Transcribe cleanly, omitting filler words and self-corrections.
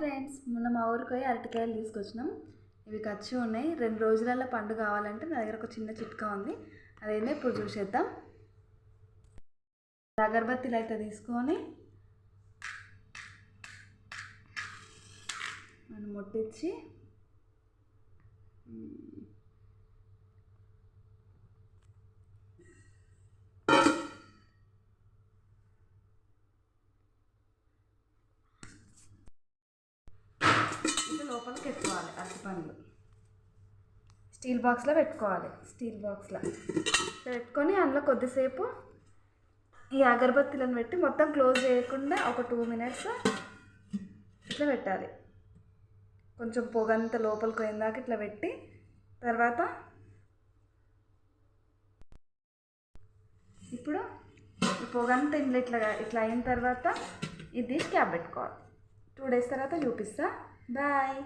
Friends, మొన్న మా ఊరికి పోయి అరటికాయలు తీసుకొచ్చినాం. ఇవి ఖర్చు ఉన్నాయి. 2 రోజులలో పండు కావాలంటే నా దగ్గర ఒక చిన్న చిట్కా ఉంది. అదేందో ఇప్పుడు చూసేద్దాం. అగరబత్తిలు అయితే తీసుకొని మనం ముట్టించి లోపలికి పెట్టుకోవాలి. అరటిపండ్లు స్టీల్ బాక్స్లో పెట్టుకోవాలి. స్టీల్ బాక్స్లో పెట్టుకొని అందులో కొద్దిసేపు ఈ అగరబత్తిలను పెట్టి మొత్తం క్లోజ్ చేయకుండా ఒక 2 minutes ఇట్లా పెట్టాలి. కొంచెం పొగంతా లోపలికి పోయిందాక ఇట్లా పెట్టి తర్వాత ఇప్పుడు ఈ పొగంతా ఇంట్లో ఇట్లా అయిన తర్వాత ఇది క్యాప్ పెట్టుకోవాలి. 2 days తర్వాత చూపిస్తా. బాయ్.